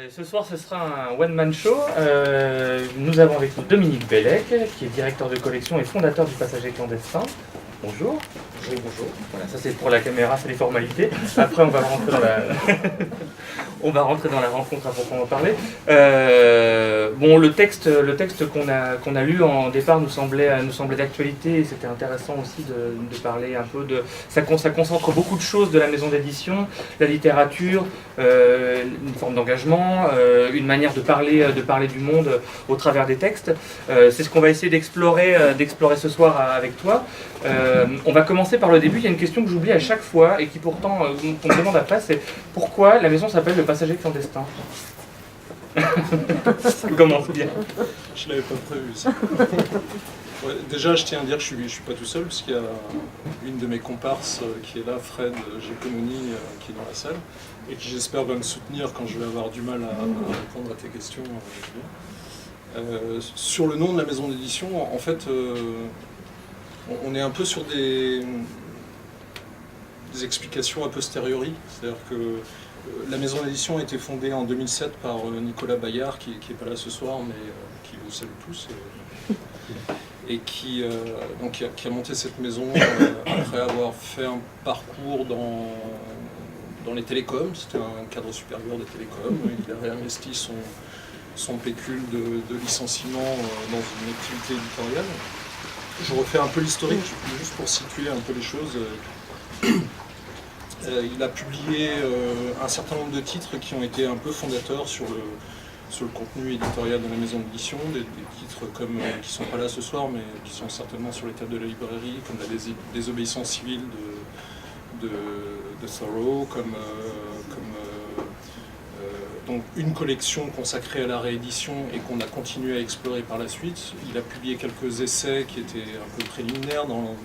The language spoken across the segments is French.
Ce soir, ce sera un one-man show. Nous avons avec nous Dominique Bellec, qui est directeur de collection et fondateur du Passager clandestin. Bonjour. Bonjour, bonjour. Voilà, ça c'est pour la caméra, c'est les formalités. Après, on va rentrer dans la... on va rentrer dans la rencontre à proprement parler. Bon, le texte qu'on a lu en départ nous semblait d'actualité et c'était intéressant aussi de parler un peu de... Ça concentre beaucoup de choses de la maison d'édition, la littérature, une forme d'engagement, une manière de parler du monde au travers des textes. C'est ce qu'on va essayer d'explorer ce soir avec toi. On va commencer par le début. Il y a une question que j'oublie à chaque fois et qui pourtant qu'on me demande après, c'est pourquoi la maison s'appelle le Passager clandestin. Ça commence bien. Je l'avais pas prévu ça. Ouais, déjà, je tiens à dire que je suis pas tout seul, parce qu'il y a une de mes comparses qui est là, Fred Giacononi, qui est dans la salle, et qui j'espère va me soutenir quand je vais avoir du mal à répondre à tes questions. Sur le nom de la maison d'édition, en fait, on est un peu sur des explications a posteriori, c'est-à-dire que la maison d'édition a été fondée en 2007 par Nicolas Bayard, qui n'est pas là ce soir, mais qui vous salue tous, et qui a monté cette maison après avoir fait un parcours dans les télécoms. C'était un cadre supérieur des télécoms. Il a réinvesti son pécule de licenciement dans une activité éditoriale. Je refais un peu l'historique, juste pour situer un peu les choses. Il a publié un certain nombre de titres qui ont été un peu fondateurs sur le contenu éditorial de la maison d'édition, des titres comme, qui ne sont pas là ce soir, mais qui sont certainement sur les tables de la librairie, comme la désobéissance civile de Thoreau, donc une collection consacrée à la réédition et qu'on a continué à explorer par la suite. Il a publié quelques essais qui étaient un peu préliminaires dans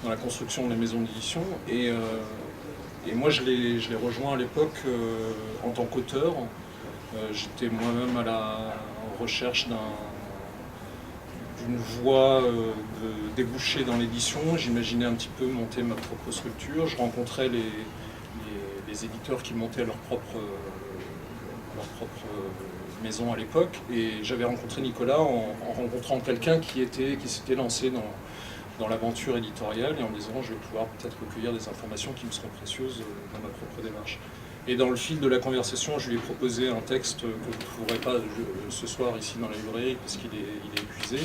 la construction de la maison d'édition. Et moi, je l'ai rejoint à l'époque en tant qu'auteur. J'étais moi-même à la recherche d'une voie de déboucher dans l'édition. J'imaginais un petit peu monter ma propre structure. Je rencontrais les éditeurs qui montaient leur propre maison à l'époque. Et j'avais rencontré Nicolas en rencontrant quelqu'un qui s'était lancé dans l'aventure éditoriale et en me disant je vais pouvoir peut-être recueillir des informations qui me seront précieuses dans ma propre démarche. Et dans le fil de la conversation, je lui ai proposé un texte que vous ne trouverez pas ce soir ici dans la librairie parce qu'il est épuisé,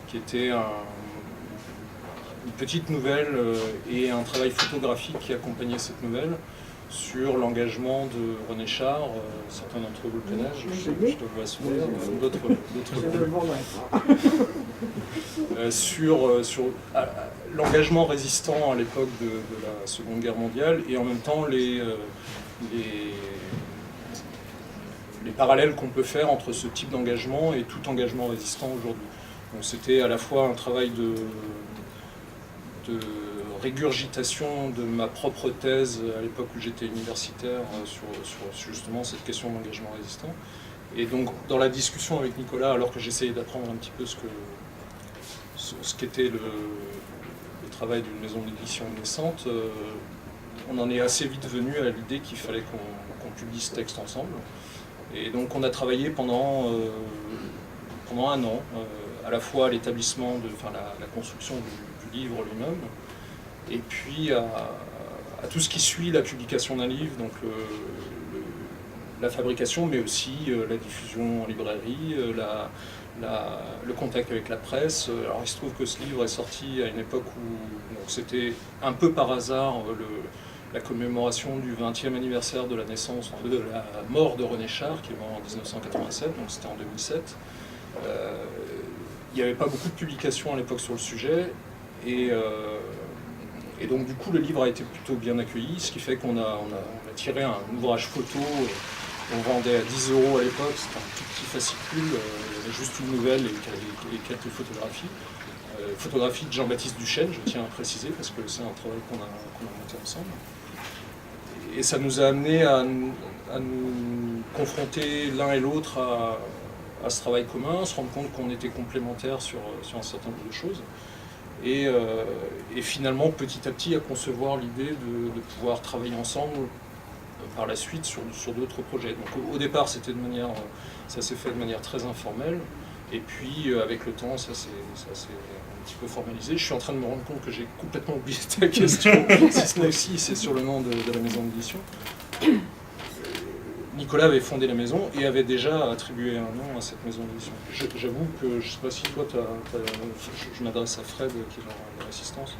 qui était une petite nouvelle et un travail photographique qui accompagnait cette nouvelle sur l'engagement de René Char. Certains d'entre vous le connaissent, je te vois sourire, d'autres sur l'engagement résistant à l'époque de la Seconde Guerre mondiale et en même temps les parallèles qu'on peut faire entre ce type d'engagement et tout engagement résistant aujourd'hui. Donc c'était à la fois un travail de régurgitation de ma propre thèse à l'époque où j'étais universitaire sur justement cette question d'engagement résistant. Et donc dans la discussion avec Nicolas, alors que j'essayais d'apprendre un petit peu ce qu'était le travail d'une maison d'édition naissante, on en est assez vite venu à l'idée qu'il fallait qu'on publie ce texte ensemble. Et donc on a travaillé pendant un an, à la fois à l'établissement, la construction du livre lui-même, et puis à tout ce qui suit la publication d'un livre, donc la fabrication, mais aussi la diffusion en librairie, le contact avec la presse. Alors il se trouve que ce livre est sorti à une époque où c'était un peu par hasard la commémoration du 20e anniversaire de la naissance, de la mort de René Char, qui est mort en 1987, donc c'était en 2007. Il n'y avait pas beaucoup de publications à l'époque sur le sujet, et donc du coup le livre a été plutôt bien accueilli, ce qui fait qu'on a tiré un ouvrage photo, on vendait à 10 € à l'époque, c'était un tout petit fascicule, il y avait juste une nouvelle et quelques photographies. Photographie de Jean-Baptiste Duchesne, je tiens à préciser, parce que c'est un travail qu'on a monté ensemble. Et ça nous a amené à nous confronter l'un et l'autre à ce travail commun, à se rendre compte qu'on était complémentaires sur un certain nombre de choses. Et finalement, petit à petit, à concevoir l'idée de pouvoir travailler ensemble par la suite sur d'autres projets. Donc au départ, ça s'est fait de manière très informelle, et puis avec le temps, ça s'est un petit peu formalisé. Je suis en train de me rendre compte que j'ai complètement oublié ta question, si ce n'est aussi, c'est sur le nom de la maison d'édition. Nicolas avait fondé la maison et avait déjà attribué un nom à cette maison d'édition. J'avoue que, je ne sais pas si toi, je m'adresse à Fred qui est dans l'assistance,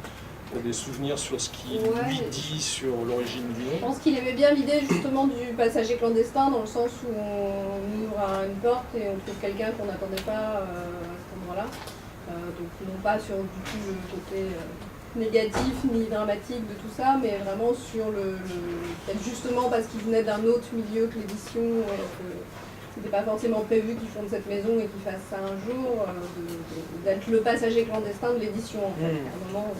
tu as des souvenirs sur ce qu'il lui dit sur l'origine du nom. Je pense qu'il aimait bien l'idée justement du passager clandestin, dans le sens où on ouvre une porte et on trouve quelqu'un qu'on n'attendait pas à cet endroit-là. Donc non pas sur du tout le côté négatif ni dramatique de tout ça, mais vraiment sur peut-être justement parce qu'il venait d'un autre milieu que l'édition, que c'était pas forcément prévu qu'il fonde cette maison et qu'il fasse ça un jour, d'être le passager clandestin de l'édition en fait. À un moment,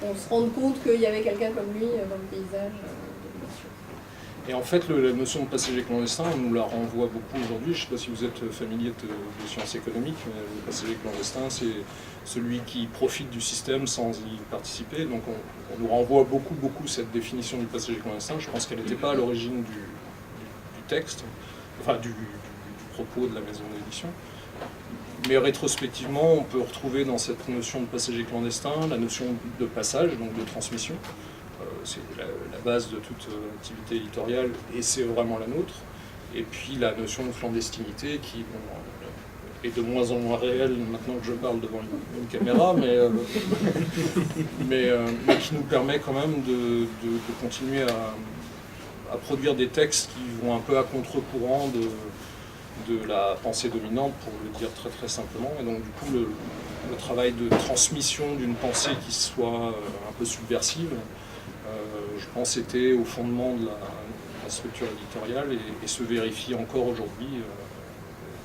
on se rend compte qu'il y avait quelqu'un comme lui dans le paysage de l'édition. Et en fait, la notion de passager clandestin, on nous la renvoie beaucoup aujourd'hui. Je ne sais pas si vous êtes familier de sciences économiques, mais le passager clandestin, c'est celui qui profite du système sans y participer. Donc on nous renvoie beaucoup cette définition du passager clandestin. Je pense qu'elle n'était pas à l'origine du texte, enfin du propos de la maison d'édition. Mais rétrospectivement, on peut retrouver dans cette notion de passager clandestin la notion de passage, donc de transmission. C'est la base de toute activité éditoriale et c'est vraiment la nôtre. Et puis la notion de clandestinité qui est de moins en moins réelle maintenant que je parle devant une caméra, mais qui nous permet quand même de continuer à produire des textes qui vont un peu à contre-courant de la pensée dominante, pour le dire très simplement. Et donc du coup le travail de transmission d'une pensée qui soit un peu subversive, je pense, était au fondement de la structure éditoriale et se vérifie encore aujourd'hui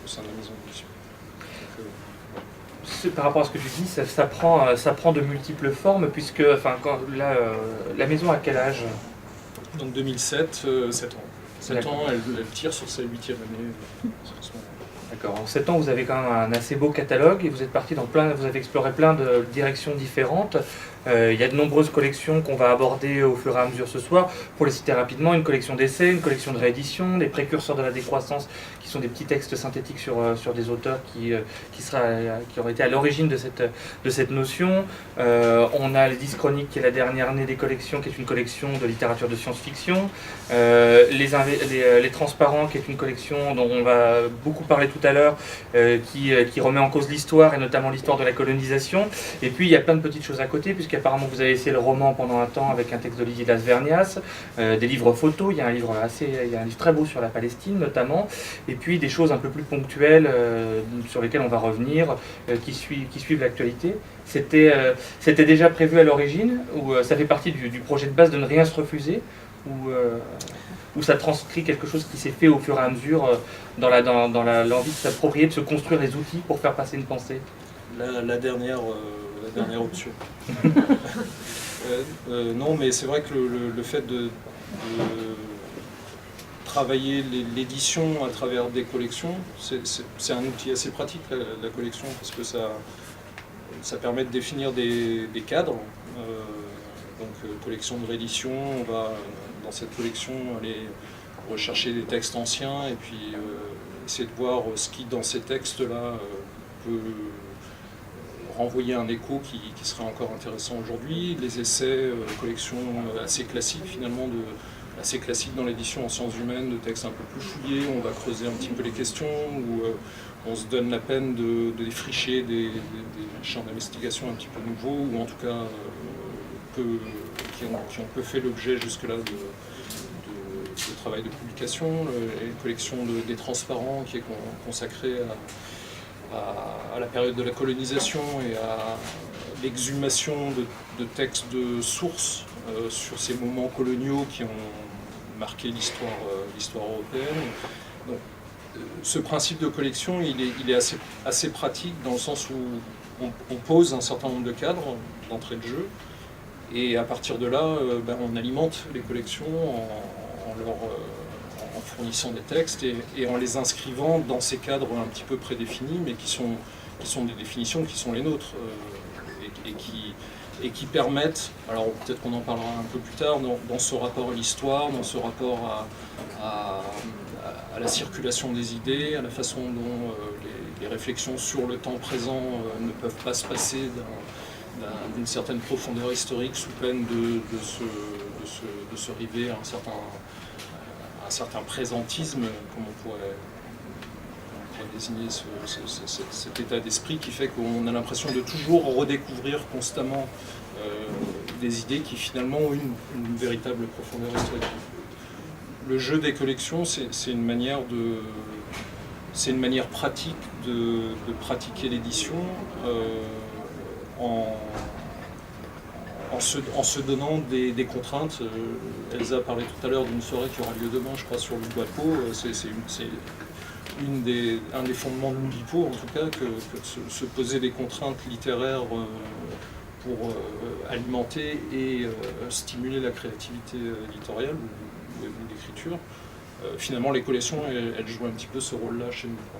au sein de la maison d'édition. Par rapport à ce que tu dis, ça prend de multiples formes, puisque la maison a quel âge? Donc 2007, 7 ans. 7 ans, elle tire sur sa 8e année. D'accord. En 7 ans, vous avez quand même un assez beau catalogue et vous êtes parti vous avez exploré plein de directions différentes. Il y a de nombreuses collections qu'on va aborder au fur et à mesure ce soir. Pour les citer rapidement, une collection d'essais, une collection de réédition, des précurseurs de la décroissance, qui sont des petits textes synthétiques sur des auteurs qui auraient été à l'origine de cette notion. On a les 10 chroniques, qui est la dernière année des collections, qui est une collection de littérature de science-fiction. Les transparents, qui est une collection dont on va beaucoup parler tout à l'heure, qui remet en cause l'histoire, et notamment l'histoire de la colonisation. Et puis il y a plein de petites choses à côté, puisqu'apparemment vous avez essayé le roman pendant un temps avec un texte de Lysidas Vernias, des livres photos, il y a un livre très beau sur la Palestine notamment, et puis des choses un peu plus ponctuelles sur lesquelles on va revenir, qui suivent l'actualité. C'était déjà prévu à l'origine, ou ça fait partie du projet de base de ne rien se refuser, ou ça transcrit quelque chose qui s'est fait au fur et à mesure dans l'envie de s'approprier, de se construire des outils pour faire passer une pensée? La dernière option. Non, mais c'est vrai que le fait de travailler l'édition à travers des collections, c'est un outil assez pratique, la collection, parce que ça permet de définir des cadres. Donc collection de réédition, on va dans cette collection aller rechercher des textes anciens et puis essayer de voir ce qui dans ces textes-là peut renvoyer un écho qui serait encore intéressant aujourd'hui. Les essais, collection assez classique finalement, assez classique dans l'édition en sciences humaines, de textes un peu plus fouillés, où on va creuser un petit peu les questions, où on se donne la peine de défricher des champs d'investigation un petit peu nouveaux, ou en tout cas qui ont peu fait l'objet jusque-là de travail de publication. Une collection des transparents qui est consacrée à la période de la colonisation et à l'exhumation de textes de sources sur ces moments coloniaux qui ont marqué l'histoire européenne. Donc, ce principe de collection, il est assez pratique dans le sens où on pose un certain nombre de cadres d'entrée de jeu, et à partir de là, on alimente les collections en fournissant des textes et en les inscrivant dans ces cadres un petit peu prédéfinis, mais qui sont des définitions qui sont les nôtres et et qui permettent, alors peut-être qu'on en parlera un peu plus tard, dans ce rapport à l'histoire, dans ce rapport à la circulation des idées, à la façon dont les réflexions sur le temps présent ne peuvent pas se passer d'une certaine profondeur historique sous peine de se river à un certain présentisme, comme on pourrait désigner cet état d'esprit qui fait qu'on a l'impression de toujours redécouvrir constamment des idées qui finalement ont une véritable profondeur historique. Le jeu des collections, c'est une manière pratique de pratiquer l'édition en se donnant des contraintes. Elsa parlait tout à l'heure d'une soirée qui aura lieu demain, je crois, sur l'Oulipo. C'est un des fondements de l'Oulipo, en tout cas, que de se poser des contraintes littéraires pour alimenter et stimuler la créativité éditoriale ou l'écriture. Finalement, les collections, elles jouent un petit peu ce rôle-là chez nous, quoi.